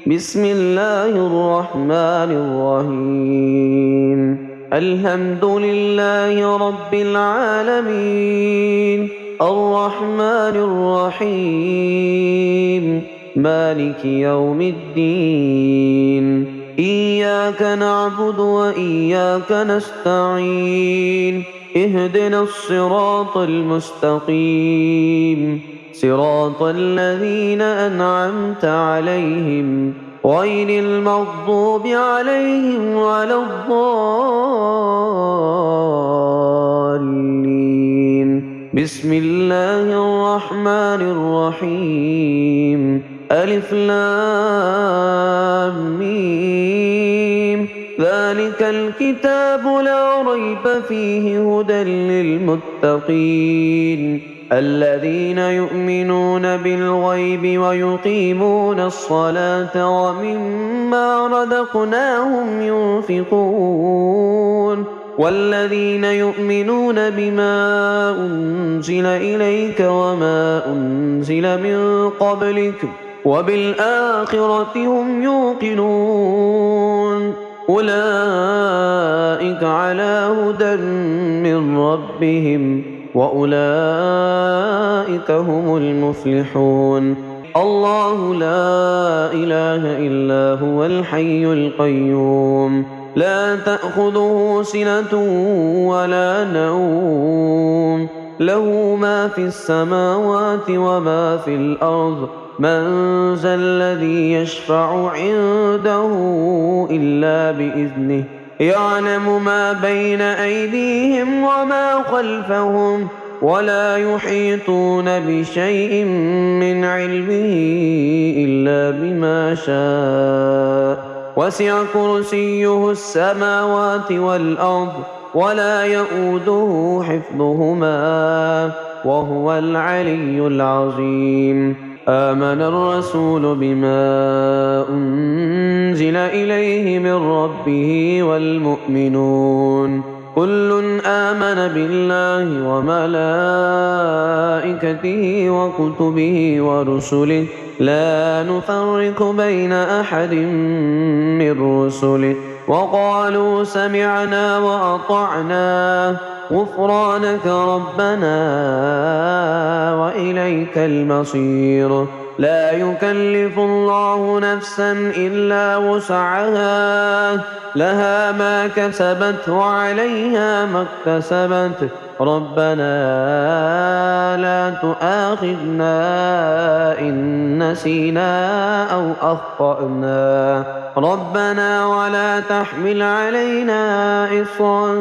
بسم الله الرحمن الرحيم الحمد لله رب العالمين الرحمن الرحيم مالك يوم الدين إياك نعبد وإياك نستعين اهدنا الصراط المستقيم صراط الذين أنعمت عليهم غير المغضوب عليهم ولا الضالين بسم الله الرحمن الرحيم ألف لام ميم ذلك الكتاب لا ريب فيه هدى للمتقين الذين يؤمنون بالغيب ويقيمون الصلاة ومما رزقناهم ينفقون والذين يؤمنون بما أنزل إليك وما أنزل من قبلك وبالآخرة هم يوقنون أولئك على هدى من ربهم وأولئك هم المفلحون الله لا إله إلا هو الحي القيوم لا تأخذه سنة ولا نوم له ما في السماوات وما في الأرض من ذا الذي يشفع عنده إلا بإذنه يعلم ما بين أيديهم وما خلفهم ولا يحيطون بشيء من علمه إلا بما شاء وسع كرسيه السماوات والأرض ولا يؤوده حفظهما وهو العلي العظيم آمن الرسول بما أنزل إليه من ربه والمؤمنون كل آمن بالله وملائكته وكتبه ورسله لا نفرق بين أحد من رسله وقالوا سمعنا وأطعنا غفرانك ربنا وإليك المصير لا يكلف الله نفسا إلا وسعها لها ما كسبت وعليها ما اكتسبت ربنا لا تؤاخذنا إن نسينا أو أخطأنا ربنا ولا تحمل علينا إصرا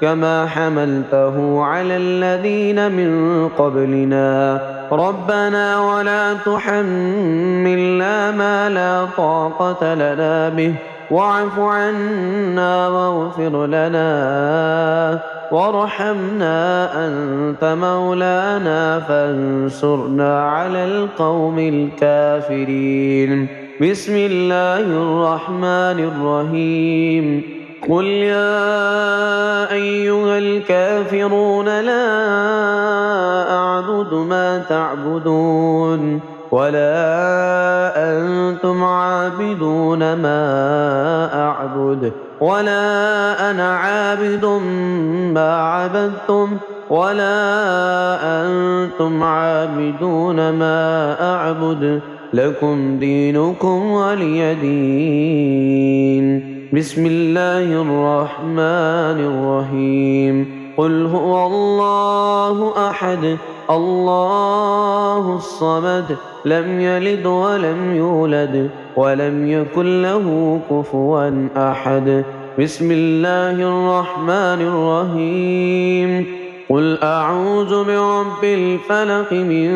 كما حملته على الذين من قبلنا ربنا ولا تحملنا ما لا طاقة لنا به واعف عنا واغفر لنا وارحمنا أنت مولانا فانصرنا على القوم الكافرين بسم الله الرحمن الرحيم قل يا أيها الكافرون لا أعبد ما تعبدون ولا أنتم عابدون ما أعبد ولا أنا عابد ما عبدتم ولا أنتم عابدون ما أعبد لكم دينكم ولي دين بسم الله الرحمن الرحيم قل هو الله أحد الله الصمد لم يلد ولم يولد ولم يكن له كفوا أحد بسم الله الرحمن الرحيم قل أعوذ برب الفلق من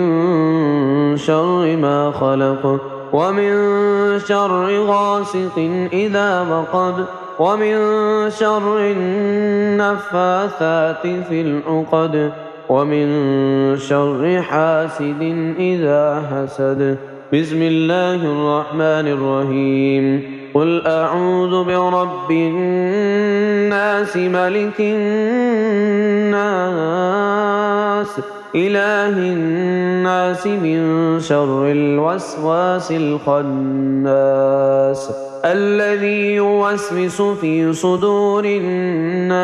شر ما خلق ومن شر غاسق إذا وقب ومن شر النفاثات في العقد ومن شر حاسد إذا حسد بسم الله الرحمن الرحيم قل أعوذ برب الناس ملك الناس إله الناس من شر الوسواس الخناس الذي يوسوس في صدور الناس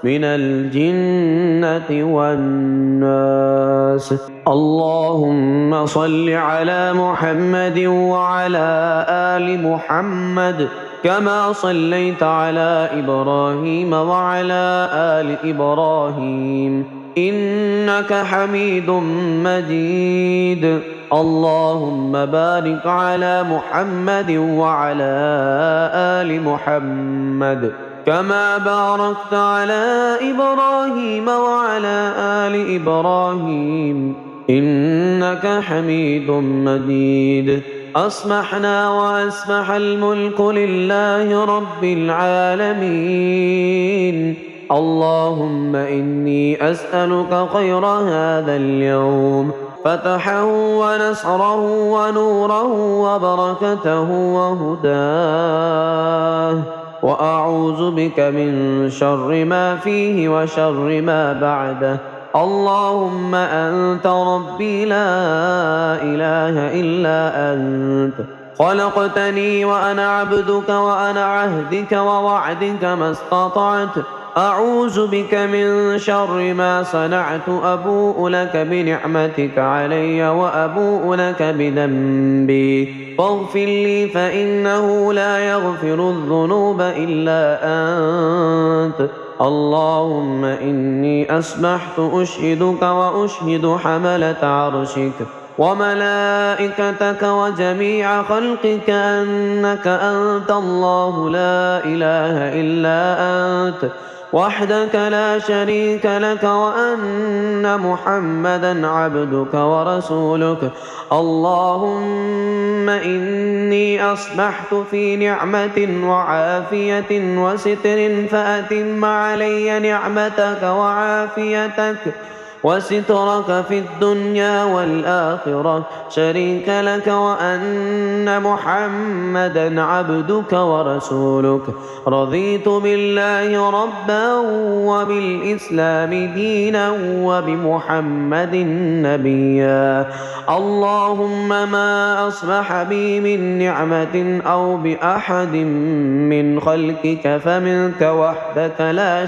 من الجنة والناس. اللهم صل على محمد وعلى آل محمد كما صليت على إبراهيم وعلى آل إبراهيم إنك حميد مجيد. اللهم بارك على محمد وعلى آل محمد كما باركت على إبراهيم وعلى آل إبراهيم إنك حميد مجيد. أصبحنا وأصبح الملك لله رب العالمين. اللهم إني أسألك خير هذا اليوم، فتحه ونصره ونوره وبركته وهداه، وأعوذ بك من شر ما فيه وشر ما بعده. اللهم أنت ربي لا إله إلا أنت، خلقتني وأنا عبدك وأنا عهدك ووعدك ما استطعت. أعوذ بك من شر ما صنعت، أبوء لك بنعمتك علي وأبوء لك بذنبي، فاغفر لي فإنه لا يغفر الذنوب إلا أنت. اللهم إني أصبحت أشهدك وأشهد حملة عرشك وملائكتك وجميع خلقك أنك أنت الله لا إله إلا أنت وحدك لا شريك لك، وأن محمدا عبدك ورسولك. اللهم إني أصبحت في نعمة وعافية وستر، فأتم علي نعمتك وعافيتك وسترك في الدنيا والآخرة شريك لك، وأن محمدا عبدك ورسولك. رضيت بالله ربا وبالإسلام دينا وبمحمد نبيا. اللهم ما أصبح بي من نعمة أو بأحد من خلقك فمنك وحدك لا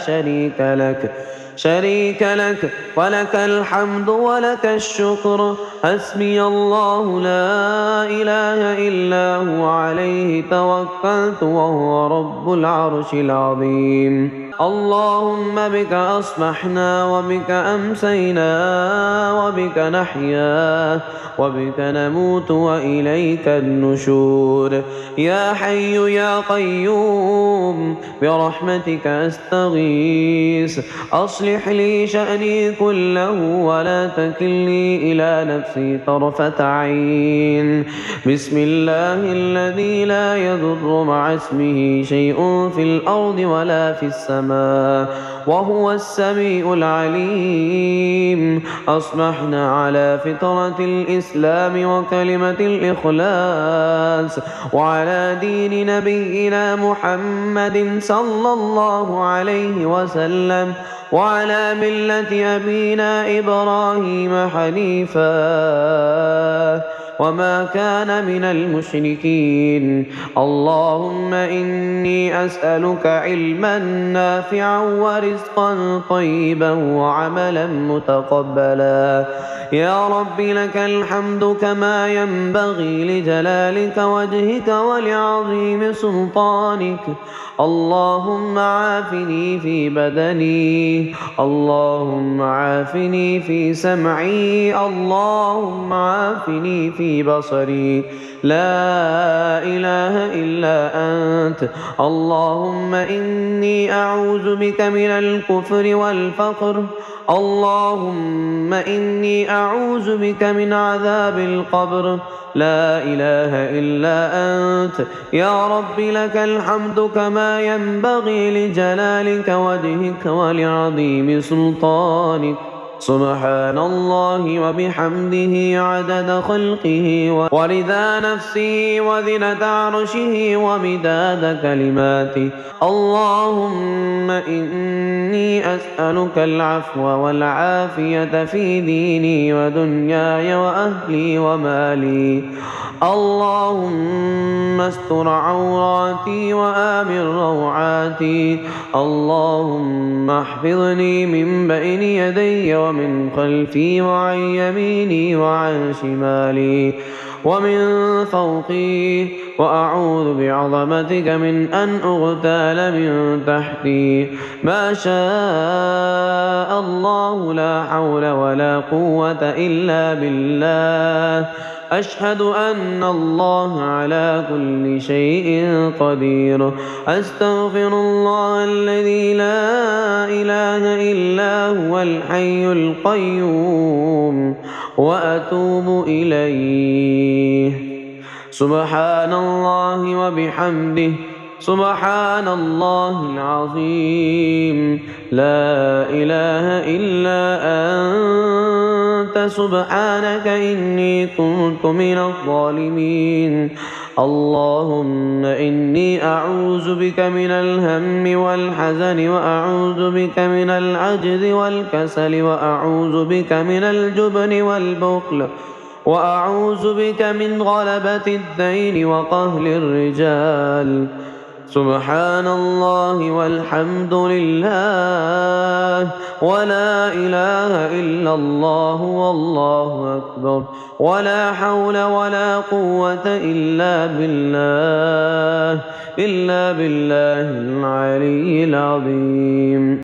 شريك لك، ولك الحمد ولك الشكر. حسبي الله لا إله إلا هو، عليه توكلت وهو رب العرش العظيم. اللهم بك أصبحنا وبك أمسينا وبك نحيا وبك نموت وإليك النشور. يا حي يا قيوم برحمتك أستغيث، أصلح لي شأني كله ولا تكلني إلى نفسي طرفة عين. بسم الله الذي لا يضر مع اسمه شيء في الأرض ولا في السماء وهو السميع العليم. أصبحنا على فطرة الإسلام وكلمة الإخلاص وعلى دين نبينا محمد صلى الله عليه وسلم وعلى ملة أبينا إبراهيم حنيفا وما كان من المشركين. اللهم إني أسألك علما نافعا ورزقا طيبا وعملا متقبلا. يا رب لك الحمد كما ينبغي لجلالك وجهك ولعظيم سلطانك. اللهم عافني في بدني، اللهم عافني في سمعي، اللهم عافني في بصري. لا إله إلا أنت. اللهم إني أعوذ بك من الكفر والفقر. اللهم إني أعوذ بك من عذاب القبر. لا إله إلا أنت. يا رب لك الحمد كما ينبغي لجلالك وجهك ولعظيم سلطانك. سبحان الله وبحمده عدد خلقه ورضا نفسه وزنة عرشه ومداد كلماته. اللهم إني أسألك العفو والعافية في ديني ودنياي وأهلي ومالي. اللهم استر عوراتي وآمن روعاتي. اللهم احفظني من بين يدي ومن خلفي وعن يميني وعن شمالي ومن فوقي، وأعوذ بعظمتك من أن أغتال من تحتي. ما شاء الله لا حول ولا قوة إلا بالله. أشهد أن الله على كل شيء قدير. أستغفر الله الذي لا إله إلا هو الحي القيوم وأتوب إليه. سبحان الله وبحمده سبحان الله العظيم. لا إله إلا أنت سبحانك إني كنت من الظالمين. اللهم إني أعوذ بك من الهم والحزن وأعوذ بك من العجز والكسل وأعوذ بك من الجبن والبخل وأعوذ بك من غلبة الدين وقهر الرجال. سبحان الله والحمد لله ولا إله إلا الله والله أكبر ولا حول ولا قوة إلا بالله العلي العظيم.